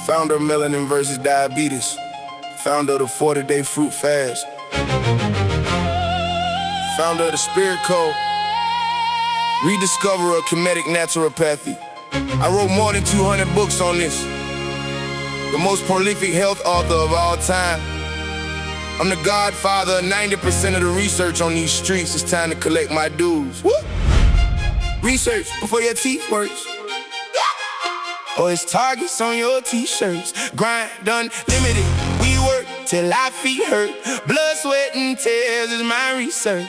Founder of Melanin versus Diabetes. Founder of the 40-day fruit fast. Founder of the Spirit Code. Rediscoverer of comedic naturopathy. I wrote more than 200 books on this. The most prolific health author of all time. I'm the godfather of 90% of the research on these streets. It's time to collect my dues. Woo! Research before your teeth works. Or it's targets on your t-shirts. Grind unlimited. We work till our feet hurt. Blood, sweat, and tears is my research.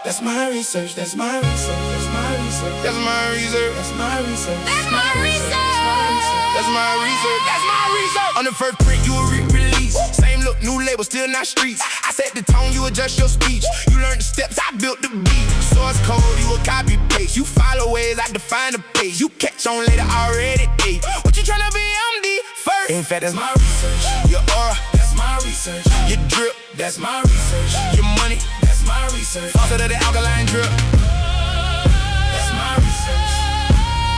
That's my research. That's my research. That's my research. That's my research. That's my research. That's my research. That's my research. That's my research. On the first print, you a re-release. Same look, new label, still not streets. I set the tone, you adjust your speech. You learn the steps, I built the beat. Source code, you a copy paste. You follow ways, I define the page. You catch on later already. Hey, what you tryna be? I'm the first. In fact, that's my research. Your aura, that's my research. Your drip, that's my research. Your money, that's my research. Also to the alkaline drip. That's my research.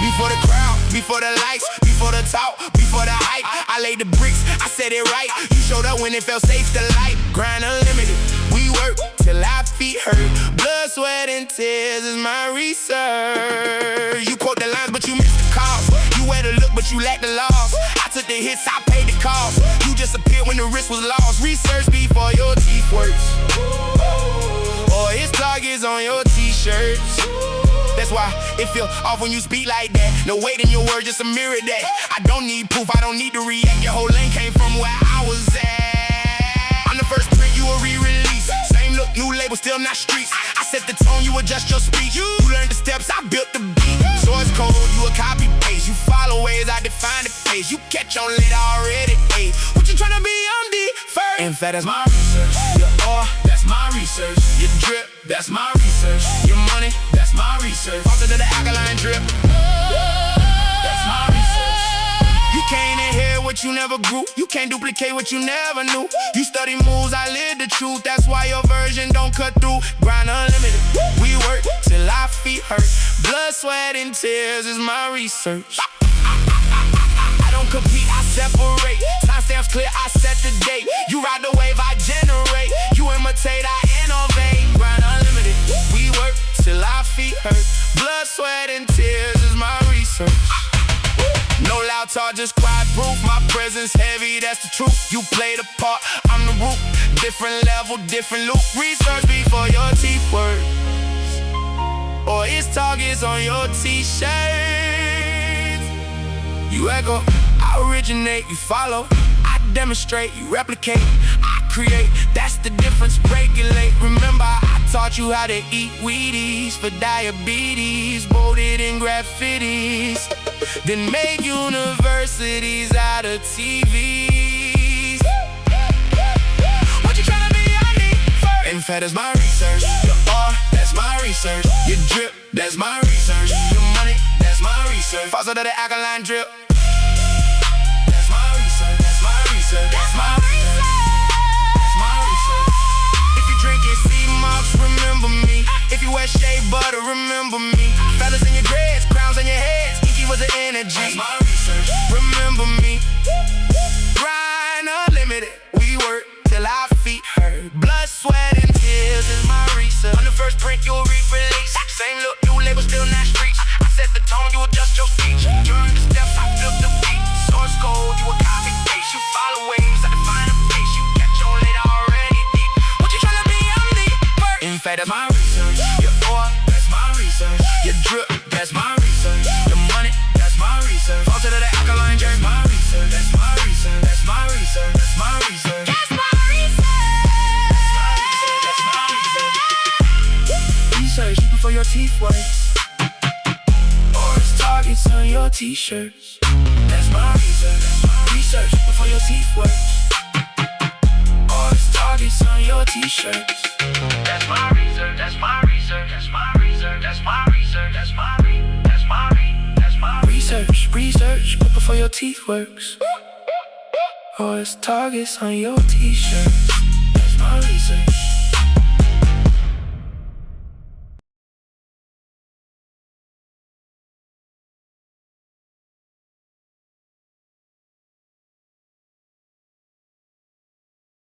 Before the crowd, before the lights, before the talk, before the hype, I laid the bricks, I said it right. You showed up when it felt safe to light. Grind unlimited, we work till our feet hurt. Blood, sweat, and tears is my research. You quote the lines, but you missed the calls. You wear the look, but you lack the laws. I took the hits, I paid the cost. You just appeared when the wrist was lost. Research before your teeth works. Or it's targets on your t-shirts. That's why it feel off when you speak like that. No weight in your words, just a mirror that. I don't need proof, I don't need to react. Your whole lane came from where I was at. On the first print, you a re-release. Same look, new label, still not streets. I set the tone, you adjust your speech. You learn the steps, I built the beat. Source code, you a copy paste. You follow ways, I define the pace. You catch on later already. Hey, what you tryna be? I'm the first. In fact, that's my research. Your aura, that's my research. Your drip, that's my research. Your money, that's my research. Also to the alkaline drip. That's my research. You can't inherit what you never grew. You can't duplicate what you never knew. You study moves, I live the truth. That's why your version don't cut through. Grind unlimited, we work till our feet hurt. Blood, sweat, and tears is my research. I don't compete, I separate. Timestamps clear, I set the date. You ride the wave, I generate. You imitate, I innovate. Grind unlimited, we work till our feet hurt. Blood, sweat, and tears is my research. No loud talk, just quiet proof. My presence heavy, that's the truth. You play the part, I'm the root. Different level, different loop. Research before your teeth works. Or it's targets on your t-shirts. You echo, I originate, you follow. I demonstrate, you replicate. I create, that's the difference, regulate. Remember, I taught you how to eat Wheaties for diabetes. Bolded in graffitis. Then make universities out of TVs. What you tryna be? I need first. In fact, that's my research. Your aura, that's my research. Your drip, that's my research. Your money, that's my research. Fossil to the alkaline drip. That's my research. That's my research. That's my research. That's my research. If you drinking sea moss, remember me. If you wear shea butter, remember me. Feathers in your dreads, crowns on your heads. EnQi was the energy. That's my research. Remember me. Grind unlimited. We work till our feet hurt. Blood, sweat, and tears is my research. On the first print, you'll re-release. Same look, new label, still not streets. I set the tone, you adjust your speech. You learn the steps, I built the beat. Source code, you a copy paste. You follow waves, I define a pace. You catch on later already deep. What you tryna be? I'm the first. In fact, that's my research. Your aura, that's my research. Your drip, that's my research. Your money, that's my research. Also to the alkaline drip, my research. That's my research. That's my research. That's my research. That's my research. That's my research. Research before your teeth works. Or it's targets on your t-shirts. That's my research. That's my research before your teeth works. Or it's targets on your t-shirts. That's my research. That's my research. That's my research. That's my research. That's my research. Research before your teeth works. Or it's targets on your t-shirts. That's my research.